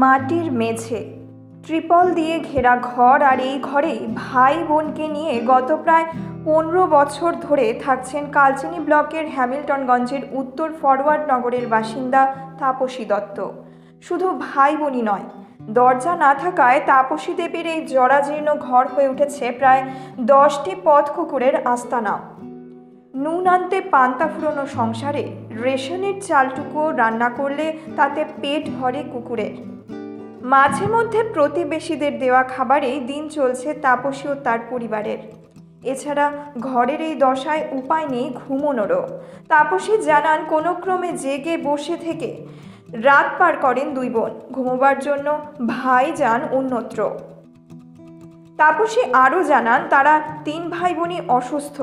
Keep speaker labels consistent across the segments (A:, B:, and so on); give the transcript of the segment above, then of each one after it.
A: মাটির মেঝে, ত্রিপল দিয়ে ঘেরা ঘর, আর এই ঘরেই ভাই বোনকে নিয়ে গত প্রায় 15 বছর ধরে থাকছেন কালচিনি ব্লকের হ্যামিল্টনগঞ্জের উত্তর ফরওয়ার্ড নগরের বাসিন্দা তাপসী দত্ত। শুধু ভাই বোনই নয়, দরজা না থাকায় তাপসী দেবীর এই জরাজীর্ণ ঘর হয়ে উঠেছে প্রায় 10টি পথ কুকুরের আস্তানা। নুন আনতে পান্তা ফুরোনো সংসারে রেশনের চালটুকুও রান্না করলে তাতে পেট ভরে কুকুরের। মাঝে মধ্যে প্রতিবেশীদের দেওয়া খাবারেই দিন চলছে তাপসী ও তার পরিবারের। এছাড়া ঘরের এই দশায় উপায় নেই ঘুমোনোরও। তাপসী জানান, কোনো ক্রমে জেগে বসে থেকে রাত পার করেন দুই বোন, ঘুমোবার জন্য ভাই যান অন্যত্র। তাপসী আরও জানান, তারা 3 ভাই বোনই অসুস্থ।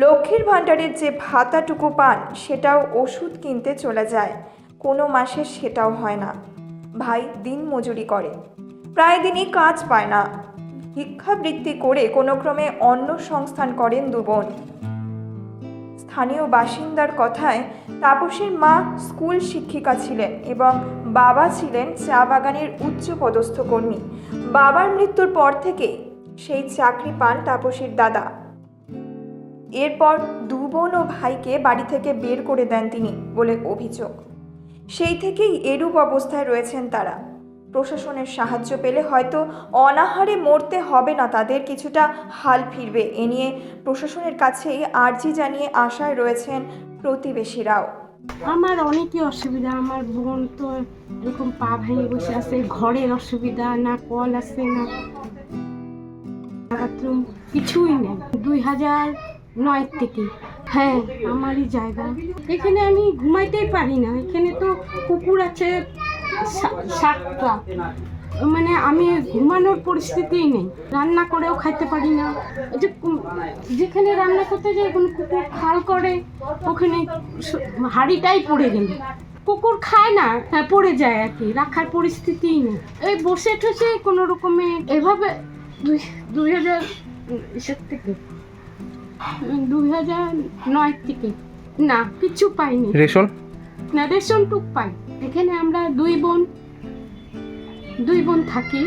A: লক্ষ্মীর ভাণ্ডারের যে ভাতাটুকু পান সেটাও ওষুধ কিনতে চলে যায়, কোনো মাসে সেটাও হয় না। ভাই দিন মজুরি করে, প্রায় দিনই কাজ পায় না। ভিক্ষাবৃত্তি করে কোনো ক্রমে অন্ন সংস্থান করেন দু বোন। স্থানীয় বাসিন্দার কথায় তাপসীর মা স্কুল শিক্ষিকা ছিলেন এবং বাবা ছিলেন চা বাগানের উচ্চপদস্থ কর্মী। বাবার মৃত্যুর পর থেকেই সেই চাকরি পান তাপসীর দাদা। এরপর দু বোন ও ভাইকে বাড়ি থেকে বের করে দেন তিনি বলে অভিযোগ। সেই থেকেই এরূপ অবস্থায় রয়েছেন তারা। প্রশাসনের সাহায্য পেলে হয়তো অনাহারে মরতে হবে না তাদের, কিছুটা হাল ফিরবে। এ নিয়ে প্রশাসনের কাছেই আর্জি জানিয়ে আশায় রয়েছেন প্রতিবেশীরাও।
B: আমার অনেকই অসুবিধা। আমার বোন তো এরকম পা ভেঙে বসে আছে, ঘরের অসুবিধা, না কল আছে না বাথরুম, কিছুই নেই। 2009 থেকে হ্যাঁ আমারই জায়গা। এখানে আমি ঘুমাইতেই পারি না। এখানে তো কুকুর আছে 7টা, মানে আমি ঘুমানোর পরিস্থিতিই নেই। রান্না করেও খাইতে পারি না। যেখানে রান্না করতে যাই কোনো কুকুর খাল করে, ওখানে হাঁড়িটাই পড়ে গেল। কুকুর খায় না, হ্যাঁ পড়ে যায় আর কি, রাখার পরিস্থিতিই নেই। এই বসে ঠসে কোনো রকমে এভাবে 2009 থেকে না কিছু পাইনি।
C: রেশন
B: না, রেশন টুক পাই। এখানে আমরা দুই বোন থাকি,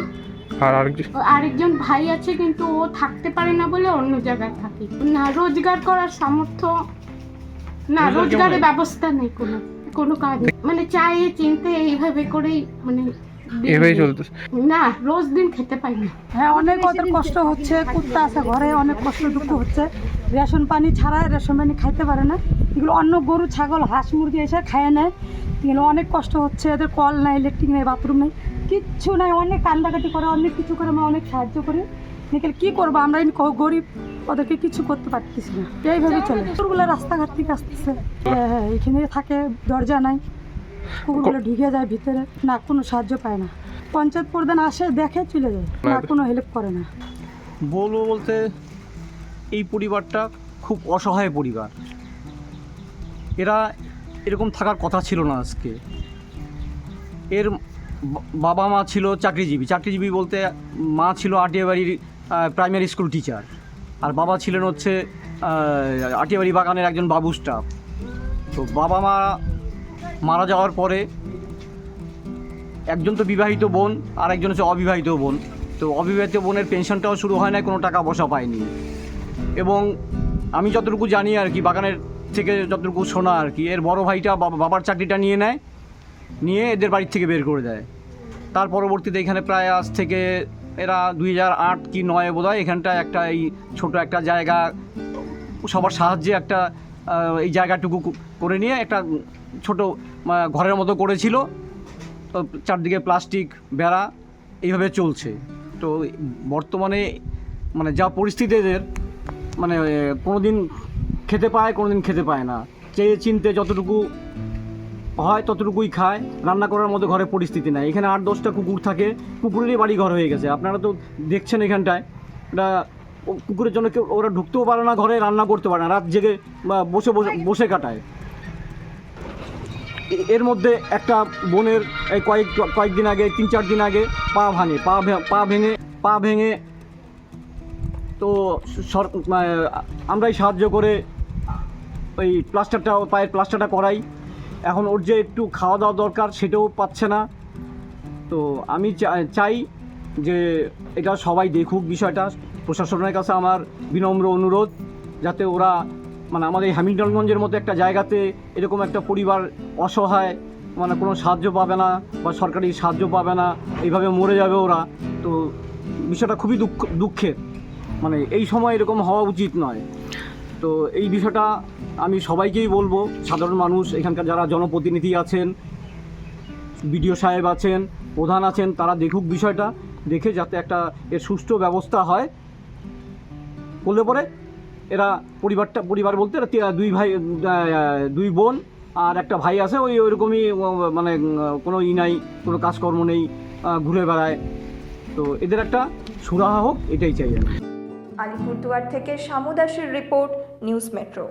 C: আর
B: আরেকজন ভাই আছে, কিন্তু ও থাকতে পারে না বলে অন্য জায়গায় থাকি। না রোজগার করার সামর্থ্য না, রোজগারের ব্যবস্থা নেই কোনো কাজ, মানে চাইয়ে চিনতে এইভাবে করেই মানে
C: এভাবেই চলতেছে।
B: না রোজ দিন খেতে পাই না।
D: হ্যাঁ অনেক ওদের কষ্ট হচ্ছে, কুত্তা আছে ঘরে, অনেক কষ্ট দুঃখ হচ্ছে। রেশন পানি ছাড়া রেশন পানি খাইতে পারে না। এগুলো অন্য গরু ছাগল হাঁস মুরগি এসে খায় নেয়। এগুলো অনেক কষ্ট হচ্ছে। এদের কল নাই, ইলেকট্রিক নেই, বাথরুম নেই, কিচ্ছু নাই। অনেক কান্দাকাটি করে, অনেক কিছু করে, আমরা অনেক সাহায্য করি। নিকেল কী করবো, আমরা গরিব, ওদেরকে কিছু করতে পারতেছি না। এইভাবে চলে কুকুরগুলো রাস্তাঘাট থেকে আসতেছে। হ্যাঁ এখানে থাকে, দরজা নাই, কুকুরগুলো ঢুকে যায় ভিতরে, না কোনো সাহায্য পায় না। পঞ্চায়েত প্রধান আসে, দেখে, চলে যায়, না কোনো হেল্প করে না।
E: বলবো বলতে এই পরিবারটা খুব অসহায় পরিবার। এরা এরকম থাকার কথা ছিল না আজকে। এর বাবা মা ছিল চাকরিজীবী বলতে মা ছিল আটিয়াবাড়ির প্রাইমারি স্কুল টিচার, আর বাবা ছিলেন হচ্ছে আটিয়াবাড়ি বাগানের একজন বাবু স্টাফ। তো বাবা মা মারা যাওয়ার পরে একজন তো বিবাহিত বোন, আর একজন হচ্ছে অবিবাহিত বোন। তো অবিবাহিত বোনের পেনশনটাও শুরু হয় না, কোনো টাকা পয়সা পায়নি। এবং আমি যতটুকু জানি আর কি, বাগানের থেকে যতটুকু শোনা আর কি, এর বড় ভাইটা বাবার চাকরিটা নিয়ে এদের বাড়ির থেকে বের করে দেয়। তার পরবর্তীতে এখানে প্রায় আজ থেকে এরা 2008 কি 9 বোধহয় এখানটায় একটা এই ছোট একটা জায়গা সবার সাহায্যে একটা এই জায়গাটুকু করে নিয়ে একটা ছোট ঘরের মতো করেছিল। তো চারদিকে প্লাস্টিক বেড়া, এইভাবে চলছে। তো বর্তমানে মানে যা পরিস্থিতি এদের, মানে কোনো দিন খেতে পায়, কোনো দিন খেতে পায় না। চেয়ে চিনতে যতটুকু হয় ততটুকুই খায়, রান্না করার মতো ঘরে পরিস্থিতি নাই। এখানে 8-10টা কুকুর থাকে, কুকুরেরই বাড়ি ঘর হয়ে গেছে। আপনারা তো দেখছেন এখানটায়, এটা কুকুরের জন্য কেউ ওরা ঢুকতেও পারে না ঘরে, রান্না করতে পারে না, রাত জেগে বা বসে কাটায়। এর মধ্যে একটা বোনের এই কয়েকদিন আগে, 3-4 দিন আগে পা ভেঙে তো আমরাই সাহায্য করে ওই পায়ের প্লাস্টারটা করাই। এখন ওর যে একটু খাওয়া দাওয়া দরকার সেটাও পাচ্ছে না। তো আমি চাই যে এটা সবাই দেখুক বিষয়টা। প্রশাসনের কাছে আমার বিনম্র অনুরোধ, যাতে ওরা মানে আমাদের এই হ্যামিল্টনগঞ্জের মতো একটা জায়গাতে এরকম একটা পরিবার অসহায়, মানে কোনো সাহায্য পাবে না বা সরকারি সাহায্য পাবে না, এইভাবে মরে যাবে ওরা। তো বিষয়টা খুবই দুঃখের, মানে এই সময় এরকম হওয়া উচিত নয়। তো এই বিষয়টা আমি সবাইকেই বলবো, সাধারণ মানুষ, এখানকার যারা জনপ্রতিনিধি আছেন, বিডিও সাহেব আছেন, প্রধান আছেন, তারা দেখুক বিষয়টা, দেখে যাতে একটা এর সুষ্ঠু ব্যবস্থা হয়। করলে পরে এরা পরিবার বলতে এরা দুই বোন আর একটা ভাই আছে, ওইরকমই, মানে কোনো নাই, কোনো কাজকর্ম নেই, ঘুরে বেড়ায়। তো এদের একটা সুরাহা হোক, এটাই চাই আমি।
A: আলিপুরদুয়ার থেকে শামু দাসের রিপোর্ট, নিউজ মেট্রো।